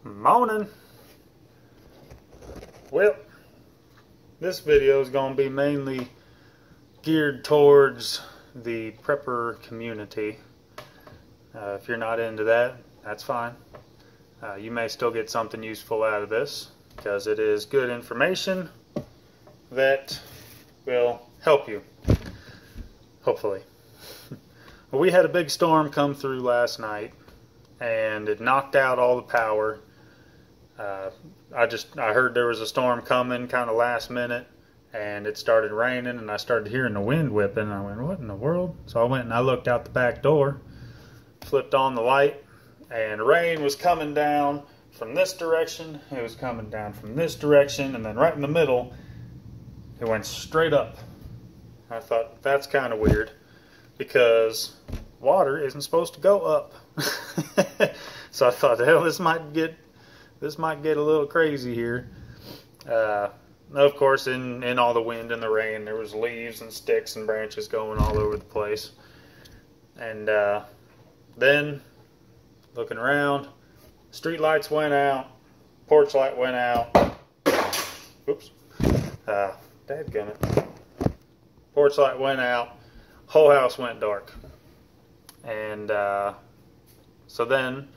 Morning. Well, this video is going to be mainly geared towards the prepper community. If you're not into that, that's fine. You may still get something useful out of this because it is good information that will help you, hopefully. Well, we had a big storm come through last night and it knocked out all the power. I heard there was a storm coming kind of last minute, and it started raining, and I started hearing the wind whipping, and I went, what in the world? So I went and I looked out the back door, flipped on the light, and rain was coming down from this direction, it was coming down from this direction, and then right in the middle, it went straight up. I thought, that's kind of weird, because water isn't supposed to go up. So I thought, hell, this might get a little crazy here. Of course, in all the wind and the rain, there was leaves and sticks and branches going all over the place. And then, looking around, street lights went out, porch light went out. Oops. Dadgummit. Porch light went out, whole house went dark. And so then,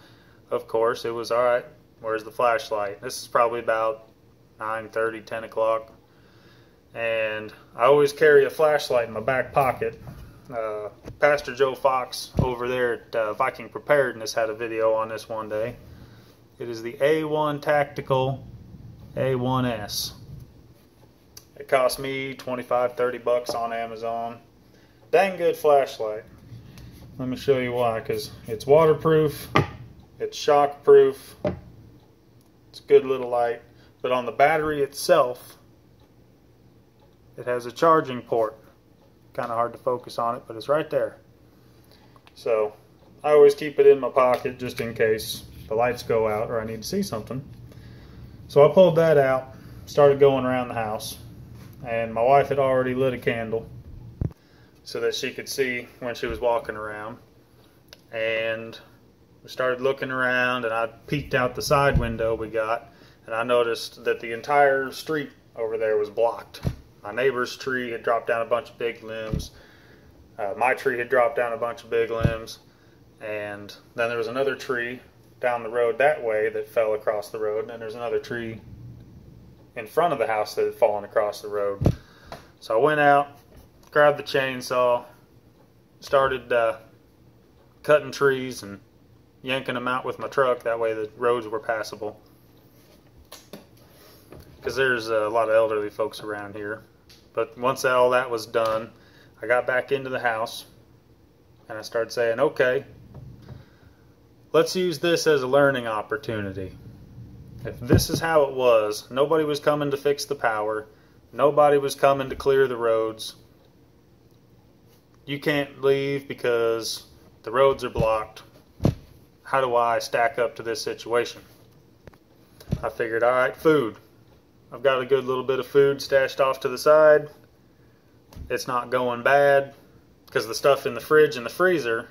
of course, it was all right. Where's the flashlight? This is probably about 9:30, 10 o'clock. And I always carry a flashlight in my back pocket. Pastor Joe Fox over there at Viking Preparedness had a video on this one day. It is the A1 Tactical A1S. It cost me 25, 30 bucks on Amazon. Dang good flashlight. Let me show you why, because it's waterproof, it's shockproof. It's a good little light, but on the battery itself, it has a charging port. Kind of hard to focus on it, but it's right there. So I always keep it in my pocket just in case the lights go out or I need to see something. So I pulled that out, started going around the house, and my wife had already lit a candle so that she could see when she was walking around. And we started looking around, and I peeked out the side window we got, and I noticed that the entire street over there was blocked. My neighbor's tree had dropped down a bunch of big limbs. My tree had dropped down a bunch of big limbs. And then there was another tree down the road that way that fell across the road, and there's another tree in front of the house that had fallen across the road. So I went out, grabbed the chainsaw, started cutting trees and yanking them out with my truck, that way the roads were passable. Because there's a lot of elderly folks around here. But once all that was done, I got back into the house and I started saying, okay, let's use this as a learning opportunity. If this is how it was, nobody was coming to fix the power, nobody was coming to clear the roads. You can't leave because the roads are blocked. How do I stack up to this situation? I figured, all right, food. I've got a good little bit of food stashed off to the side. It's not going bad because the stuff in the fridge and the freezer,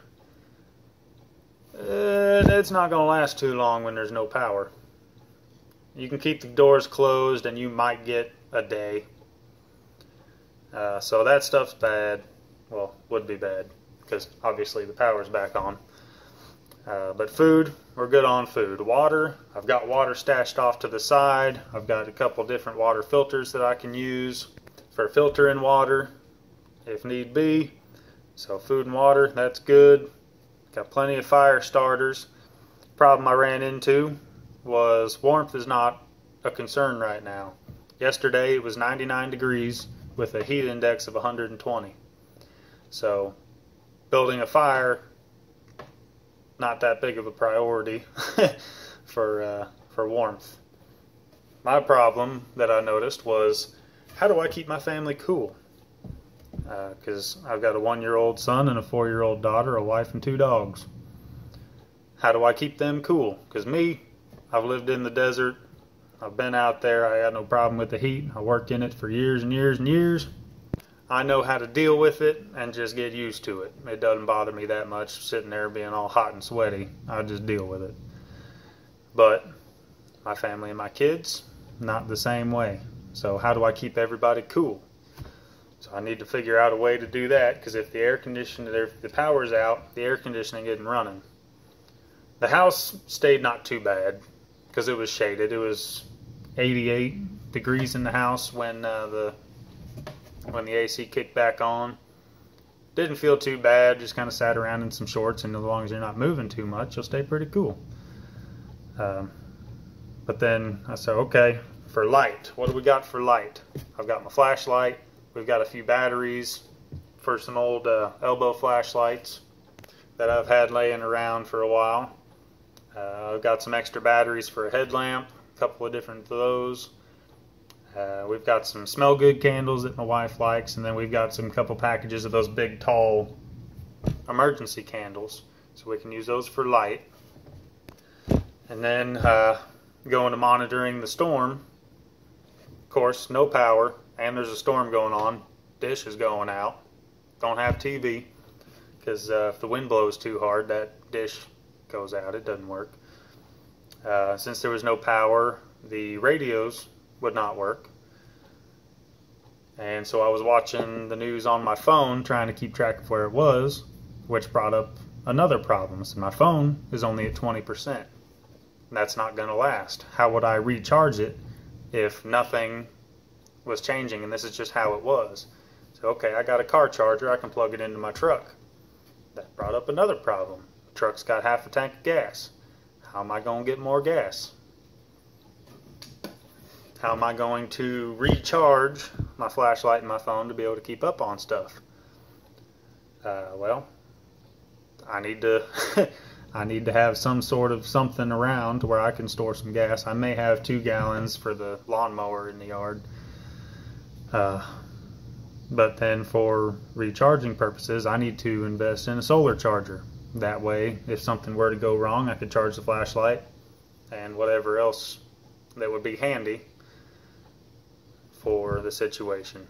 it's not going to last too long when there's no power. You can keep the doors closed and you might get a day. So that stuff's bad. Well, would be bad because obviously the power's back on. But food, we're good on food. Water, I've got water stashed off to the side. I've got a couple different water filters that I can use for filtering water if need be. So food and water, that's good. Got plenty of fire starters. Problem I ran into was warmth is not a concern right now. Yesterday it was 99 degrees with a heat index of 120. So building a fire, not that big of a priority for warmth. My problem that I noticed was, how do I keep my family cool? Because I've got a 1-year-old son and a 4-year-old daughter, a wife and 2 dogs. How do I keep them cool? Because me, I've lived in the desert. I've been out there. I had no problem with the heat. I worked in it for years and years and years. I know how to deal with it and just get used to it. It doesn't bother me that much sitting there being all hot and sweaty. I just deal with it. But My family and my kids, not the same way. So how do I keep everybody cool? So I need to figure out a way to do that, because if the power's out, the air conditioning isn't running. The house stayed not too bad because it was shaded. It was 88 degrees in the house when the AC kicked back on. Didn't feel too bad, just kind of sat around in some shorts, and as long as you're not moving too much, you'll stay pretty cool. But then I said, okay, for light, what do we got for light? I've got my flashlight. We've got a few batteries for some old elbow flashlights that I've had laying around for a while. I've got some extra batteries for a headlamp, a couple of different of those. We've got some smell good candles that my wife likes, and then we've got some couple packages of those big tall emergency candles, so we can use those for light. And then going to monitoring the storm. Of course, no power, and there's a storm going on. Dish is going out. Don't have TV, because if the wind blows too hard, that dish goes out. It doesn't work. Since there was no power, the radios would not work. And so I was watching the news on my phone, trying to keep track of where it was, which brought up another problem. So my phone is only at 20%. That's not going to last. How would I recharge it if nothing was changing and this is just how it was? So okay, I got a car charger, I can plug it into my truck. That brought up another problem. The truck's got half a tank of gas. How am I going to get more gas? How am I going to recharge my flashlight and my phone to be able to keep up on stuff? Well, I need to I need to have some sort of something around to where I can store some gas. I may have 2 gallons for the lawnmower in the yard. But then for recharging purposes, I need to invest in a solar charger. That way, if something were to go wrong, I could charge the flashlight and whatever else that would be handy for the situation.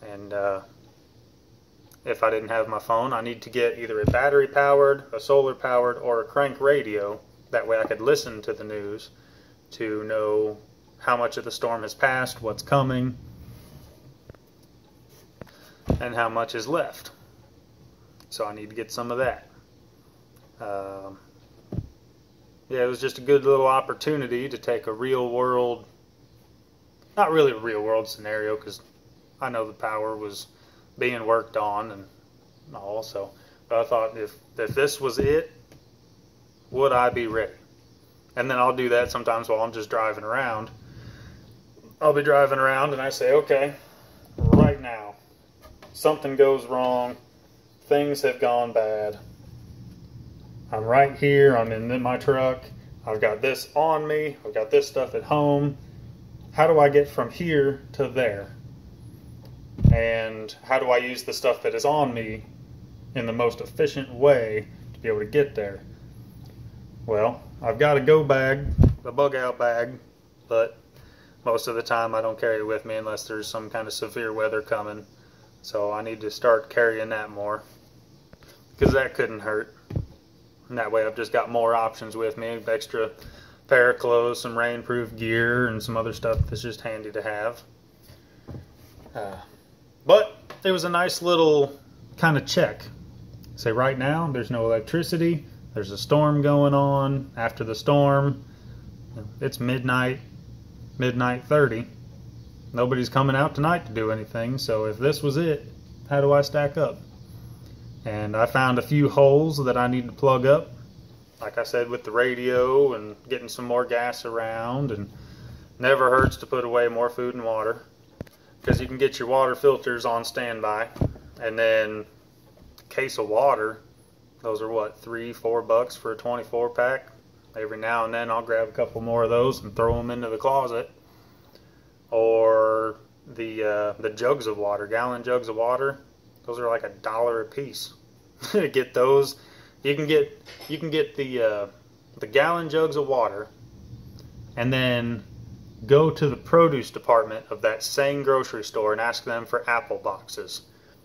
And if I didn't have my phone, I need to get either a battery powered, a solar powered, or a crank radio. That way I could listen to the news to know how much of the storm has passed, what's coming, and how much is left. So I need to get some of that. Yeah, it was just a good little opportunity to take a real world, not really a real world scenario, because I know the power was being worked on and all, so, but I thought if this was it, would I be ready? And then I'll do that sometimes while I'm just driving around. I'll be driving around and I say, okay, right now, something goes wrong, things have gone bad. I'm right here, I'm in my truck, I've got this on me, I've got this stuff at home. How do I get from here to there? And how do I use the stuff that is on me in the most efficient way to be able to get there? Well, I've got a go bag, a bug out bag, but most of the time I don't carry it with me unless there's some kind of severe weather coming. So I need to start carrying that more, because that couldn't hurt. And that way I've just got more options with me, extra pair of clothes, some rainproof gear, and some other stuff that's just handy to have. But it was a nice little kind of check. Say right now there's no electricity, there's a storm going on. After the storm, it's midnight 30. Nobody's coming out tonight to do anything, so if this was it, how do I stack up? And I found a few holes that I need to plug up, like I said, with the radio and getting some more gas around. And never hurts to put away more food and water, because you can get your water filters on standby, and then a case of water, those are what, $3-4 for a 24 pack. Every now and then I'll grab a couple more of those and throw them into the closet. Or the jugs of water, gallon jugs of water, those are like $1 a piece. To get those, you can get the gallon jugs of water, and then go to the produce department of that same grocery store and ask them for apple boxes,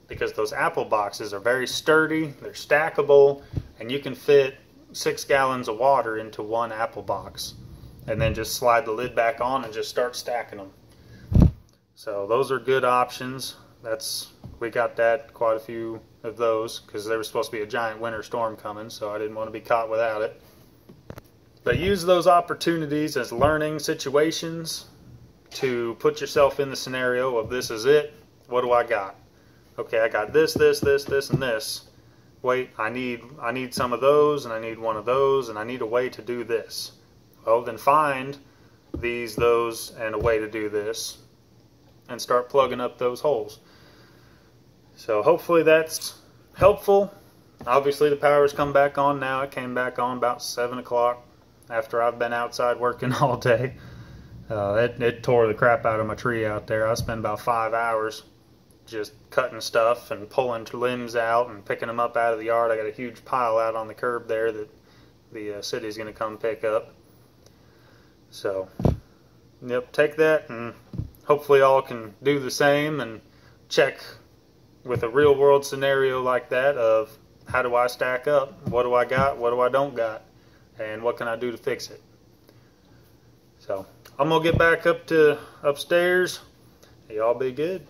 because those apple boxes are very sturdy, they're stackable, and you can fit 6 gallons of water into one apple box. and then just slide the lid back on and just start stacking them. So those are good options. We got that, quite a few of those, because there was supposed to be a giant winter storm coming, so I didn't want to be caught without it. But use those opportunities as learning situations to put yourself in the scenario of, this is it, what do I got? Okay, I got this, this, this, this, and this. Wait, I need some of those, and I need one of those, and I need a way to do this. Well, then find these, those, and a way to do this, and start plugging up those holes. So hopefully that's helpful. Obviously the power's come back on now. It came back on about 7 o'clock after I've been outside working all day. It tore the crap out of my tree out there. I spent about 5 hours just cutting stuff and pulling limbs out and picking them up out of the yard. I got a huge pile out on the curb there that the city's going to come pick up. So, yep, take that, and hopefully all can do the same and check with a real world scenario like that of, how do I stack up? What do I got? What do I don't got? And what can I do to fix it? So I'm going to get back up to upstairs. Y'all be good.